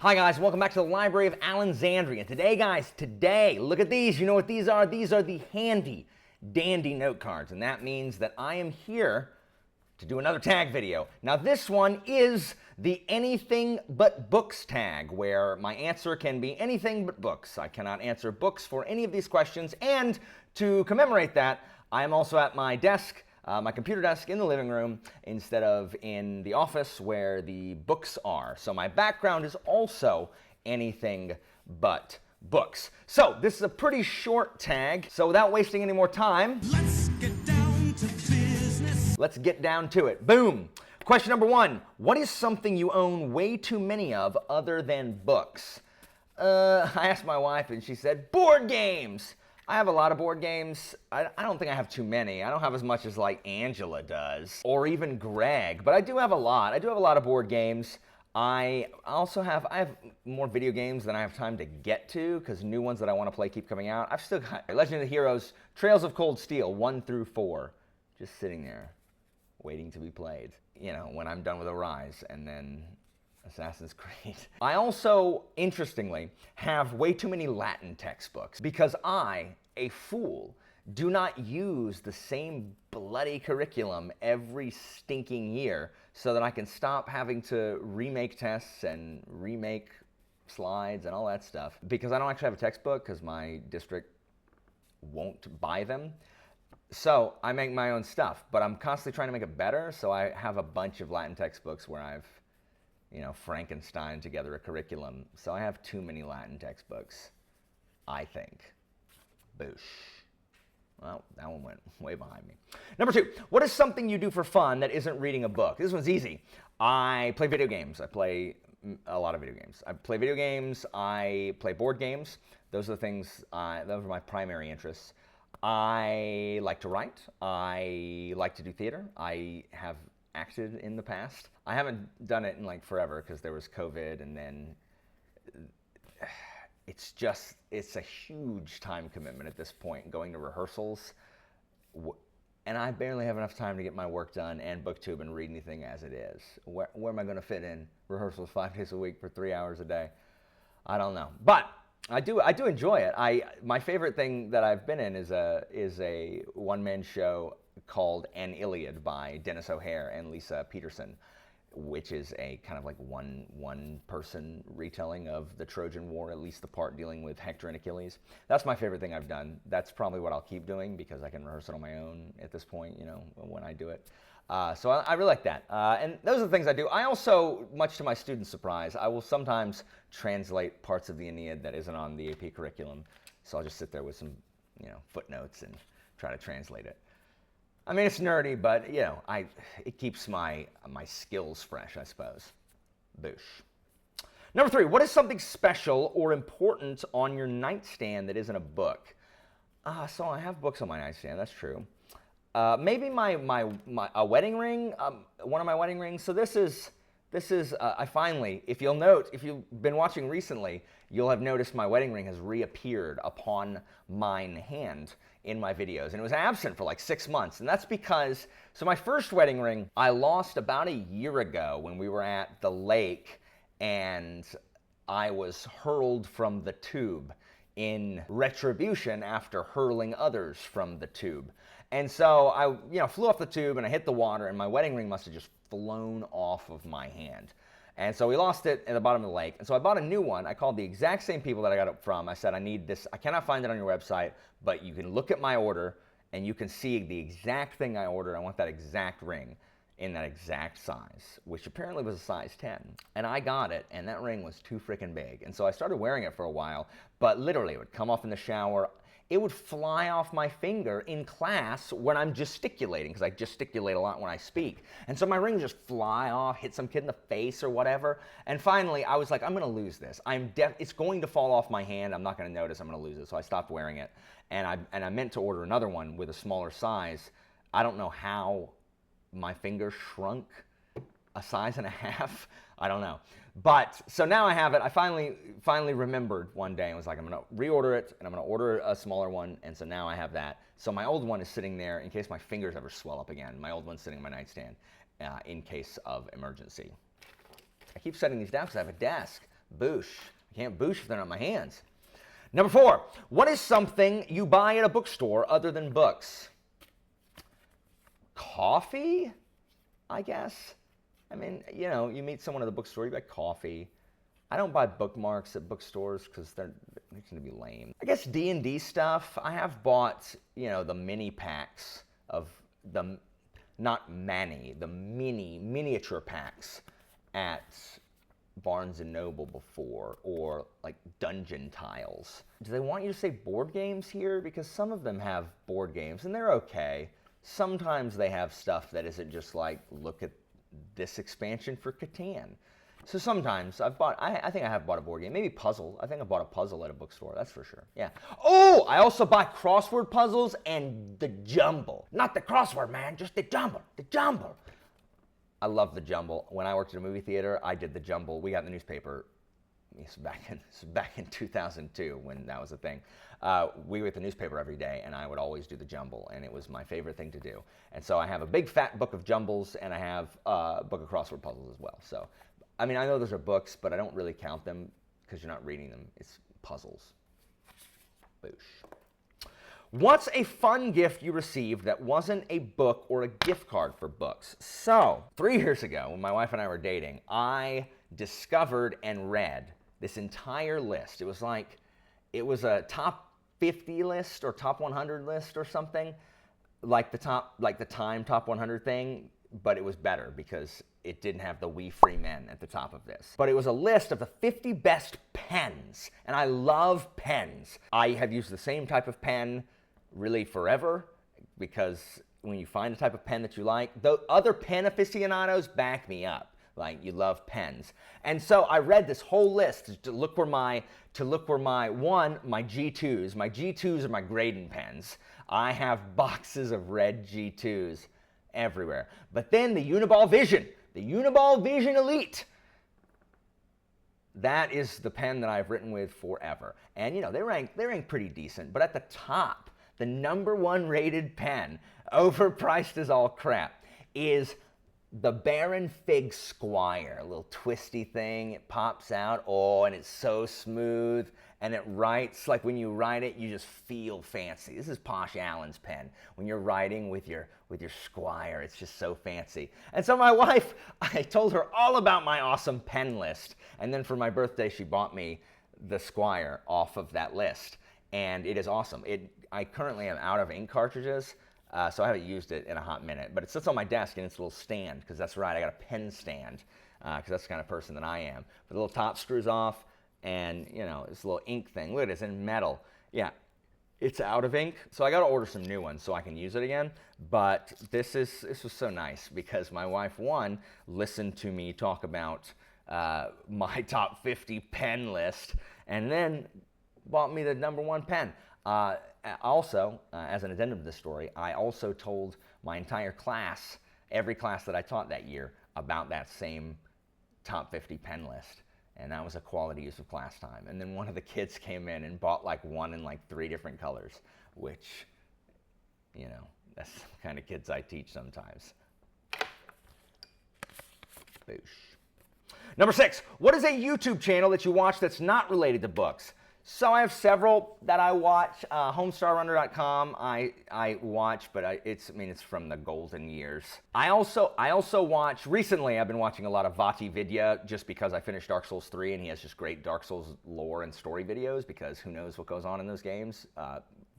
Hi guys, welcome back to the Library of Alexandria. Today guys, look at these. You know what these are? These are the handy dandy note cards, and that means that I am here to do another tag video. Now this one is the anything but books tag, where my answer can be anything but books. I cannot answer books for any of these questions, and to commemorate that, I am also at my desk, my computer desk in the living room instead of in the office where the books are. So my background is also anything but books. So this is a pretty short tag, so without wasting any more time, Let's get down to business. let's get down to it. Boom! Question number one, what is something you own way too many of other than books? I asked my wife and she said, board games! I have a lot of board games. I don't think I have too many. I don't have as much as like Angela does, or even Greg, but I do have a lot. I do have a lot of board games. I have more video games than I have time to get to, because new ones that I want to play keep coming out. I've still got Legend of the Heroes, Trails of Cold Steel, 1 through 4, just sitting there, waiting to be played. You know, when I'm done with Arise, and then Assassin's Creed. I also, interestingly, have way too many Latin textbooks because I, a fool, do not use the same bloody curriculum every stinking year so that I can stop having to remake tests and remake slides and all that stuff, because I don't actually have a textbook because my district won't buy them. So I make my own stuff, but I'm constantly trying to make it better, so I have a bunch of Latin textbooks where I've Frankenstein together a curriculum. So I have too many Latin textbooks, I think. Boosh. Well, that one went way behind me. Number 2, what is something you do for fun that isn't reading a book? This one's easy. I play video games. I play a lot of video games. I play video games. I play board games. Those are the things, those are my primary interests. I like to write. I like to do theater. I have acted in the past. I haven't done it in like forever because there was COVID, and then it's a huge time commitment at this point, going to rehearsals, and I barely have enough time to get my work done and booktube and read anything as it is. Where am I going to fit in rehearsals 5 days a week for 3 hours a day? I don't know, but I do enjoy it. My favorite thing that I've been in is a one-man show called An Iliad by Dennis O'Hare and Lisa Peterson, which is a kind of like one person retelling of the Trojan War, at least the part dealing with Hector and Achilles. That's my favorite thing I've done. That's probably what I'll keep doing because I can rehearse it on my own at this point, when I do it. So I really like that. And those are the things I do. I also, much to my students' surprise, I will sometimes translate parts of the Aeneid that isn't on the AP curriculum. So I'll just sit there with some, footnotes and try to translate it. I mean, it's nerdy, but, it keeps my skills fresh, I suppose. Boosh. Number 3, what is something special or important on your nightstand that isn't a book? So I have books on my nightstand, that's true. Maybe a wedding ring, one of my wedding rings. So this is I finally, if you've been watching recently, you'll have noticed my wedding ring has reappeared upon mine hand in my videos, and it was absent for like 6 months, and that's because, so my first wedding ring I lost about a year ago when we were at the lake, and I was hurled from the tube in retribution after hurling others from the tube. And so I flew off the tube and I hit the water, and my wedding ring must have just flown off of my hand. And so we lost it at the bottom of the lake. And so I bought a new one. I called the exact same people that I got it from. I said, I need this. I cannot find it on your website, but you can look at my order and you can see the exact thing I ordered. I want that exact ring in that exact size, which apparently was a size 10. And I got it, and that ring was too freaking big. And so I started wearing it for a while, but literally it would come off in the shower. It would fly off my finger in class when I'm gesticulating, because I gesticulate a lot when I speak. And so my ring would just fly off, hit some kid in the face or whatever. And finally, I was like, I'm going to lose this. It's going to fall off my hand. I'm not going to notice. I'm going to lose it. So I stopped wearing it. And I meant to order another one with a smaller size. I don't know how my finger shrunk a size and a half. I don't know. But so now I have it. I finally remembered one day and was like, I'm going to reorder it, and I'm going to order a smaller one. And so now I have that. So my old one is sitting there in case my fingers ever swell up again. My old one's sitting on my nightstand in case of emergency. I keep setting these down because I have a desk. Boosh. I can't boosh if they're not my hands. Number 4, what is something you buy at a bookstore other than books? Coffee, I guess. I mean, you know, you meet someone at the bookstore, you buy coffee. I don't buy bookmarks at bookstores because they tend to be lame. I guess D&D stuff. I have bought, you know, the mini packs of the, not many, the miniature packs at Barnes & Noble before, or like dungeon tiles. Do they want you to say board games here? Because some of them have board games and they're okay. Sometimes they have stuff that isn't just like, look at this expansion for Catan. So sometimes I've bought, I think I have bought a board game, maybe puzzle. I think I bought a puzzle at a bookstore, that's for sure, yeah. Oh, I also buy crossword puzzles and the jumble. Not the crossword, man, just the jumble, the jumble. I love the jumble. When I worked at a movie theater, I did the jumble. We got in the newspaper, this was back in 2002 when that was a thing. We were at the newspaper every day, and I would always do the jumble, and it was my favorite thing to do. And so I have a big fat book of jumbles, and I have a book of crossword puzzles as well. So, I mean, I know those are books, but I don't really count them because you're not reading them. It's puzzles. Boosh. What's a fun gift you received that wasn't a book or a gift card for books? So, 3 years ago, when my wife and I were dating, I discovered and read this entire list. It was a top 50 list or top 100 list or something, like the Time top 100 thing, but it was better because it didn't have the We Free Men at the top of this. But it was a list of the 50 best pens, and I love pens. I have used the same type of pen really forever, because when you find a type of pen that you like, the other pen aficionados back me up. Like, you love pens. And so I read this whole list to look where my G2s are my Graydon pens. I have boxes of red G2s everywhere. But then the Uniball Vision Elite, that is the pen that I've written with forever. And you know, they rank pretty decent, but at the top, the #1 rated pen, overpriced as all crap, is the Baron Fig Squire. A little twisty thing, it pops out, oh, and it's so smooth, and it writes, like when you write it, you just feel fancy. This is Posh Allen's pen. When you're writing with your Squire, it's just so fancy. And so my wife, I told her all about my awesome pen list, and then for my birthday, she bought me the Squire off of that list, and it is awesome. I currently am out of ink cartridges, so I haven't used it in a hot minute, but it sits on my desk in its little stand, because that's right, I got a pen stand, because that's the kind of person that I am. But the little top screws off, and you know, this little ink thing, look at it, it's in metal. Yeah, it's out of ink, so I got to order some new ones so I can use it again. But this was so nice, because my wife, one, listened to me talk about my top 50 pen list, and then bought me the #1 pen. Also, as an addendum to this story, I also told my entire class, every class that I taught that year, about that same top 50 pen list. And that was a quality use of class time. And then one of the kids came in and bought like one in like 3 different colors, which, you know, that's the kind of kids I teach sometimes. Boosh. Number 6, what is a YouTube channel that you watch that's not related to books? So I have several that I watch. HomestarRunner.com I watch, but it's from the golden years. I also watch, recently I've been watching a lot of Vati Vidya, just because I finished Dark Souls 3 and he has just great Dark Souls lore and story videos, because who knows what goes on in those games.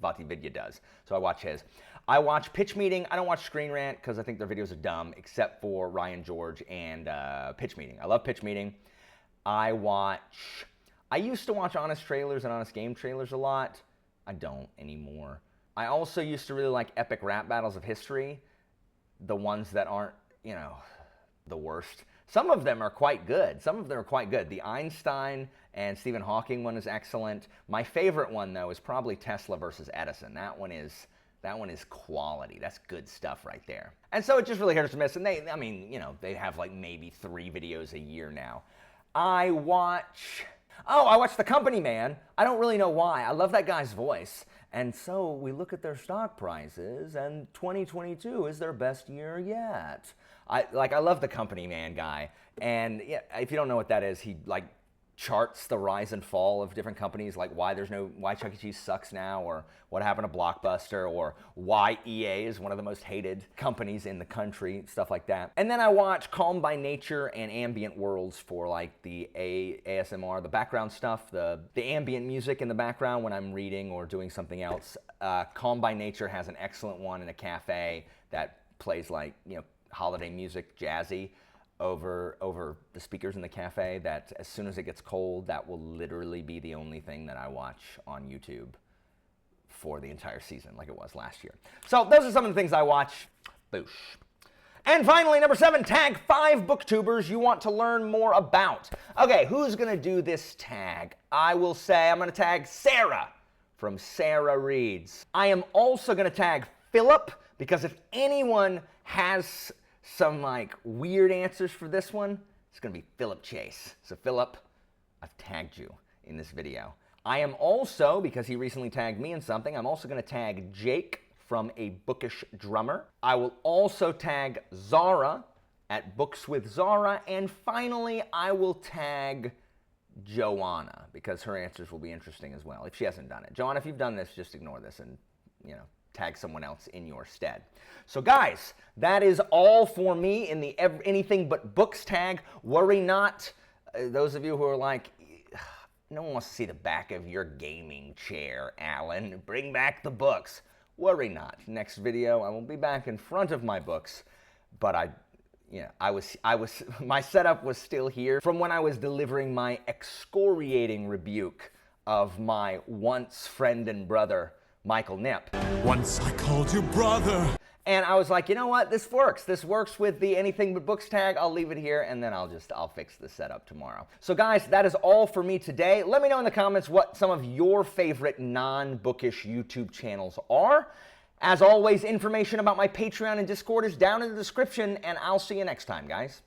Vati Vidya does. So I watch his. I watch Pitch Meeting. I don't watch Screen Rant because I think their videos are dumb, except for Ryan George and Pitch Meeting. I love Pitch Meeting. I used to watch Honest Trailers and Honest Game Trailers a lot. I don't anymore. I also used to really like Epic Rap Battles of History, the ones that aren't, you know, the worst. Some of them are quite good. The Einstein and Stephen Hawking one is excellent. My favorite one, though, is probably Tesla versus Edison. That one is quality. That's good stuff right there. And so it just really hurts to miss. And they have like maybe 3 videos a year now. I watch The Company Man. I don't really know why. I love that guy's voice. And so we look at their stock prices, and 2022 is their best year yet. I love The Company Man guy. And yeah, if you don't know what that is, he like charts the rise and fall of different companies, like why Chuck E. Cheese sucks now, or what happened to Blockbuster, or why EA is one of the most hated companies in the country, stuff like that. And then I watch Calm by Nature and Ambient Worlds for like the ASMR, the background stuff, the ambient music in the background when I'm reading or doing something else. Calm by Nature has an excellent one in a cafe that plays like, holiday music, jazzy, over the speakers in the cafe, that as soon as it gets cold, that will literally be the only thing that I watch on YouTube for the entire season, like it was last year. So those are some of the things I watch. Boosh. And finally, number 7, tag 5 booktubers you want to learn more about. Okay, who's gonna do this tag? I will say I'm gonna tag Sarah from Sarah Reads. I am also gonna tag Philip, because if anyone has some like weird answers for this one, it's gonna be Philip Chase. So Philip, I've tagged you in this video. I am also, because he recently tagged me in something, I'm also gonna tag Jake from A Bookish Drummer. I will also tag Zara at Books with Zara. And finally, I will tag Joanna, because her answers will be interesting as well, if she hasn't done it. Joanna, if you've done this, just ignore this and, tag someone else in your stead. So guys, that is all for me in the Anything But Books tag. Worry not, those of you who are like, no one wants to see the back of your gaming chair, Alan. Bring back the books. Worry not. Next video, I won't be back in front of my books, but my setup was still here from when I was delivering my excoriating rebuke of my once friend and brother, Michael Knipp. Once I called you brother. And I was like, you know what? This works. This works with the Anything But Books tag. I'll leave it here, and then I'll fix the setup tomorrow. So guys, that is all for me today. Let me know in the comments what some of your favorite non-bookish YouTube channels are. As always, information about my Patreon and Discord is down in the description, and I'll see you next time, guys.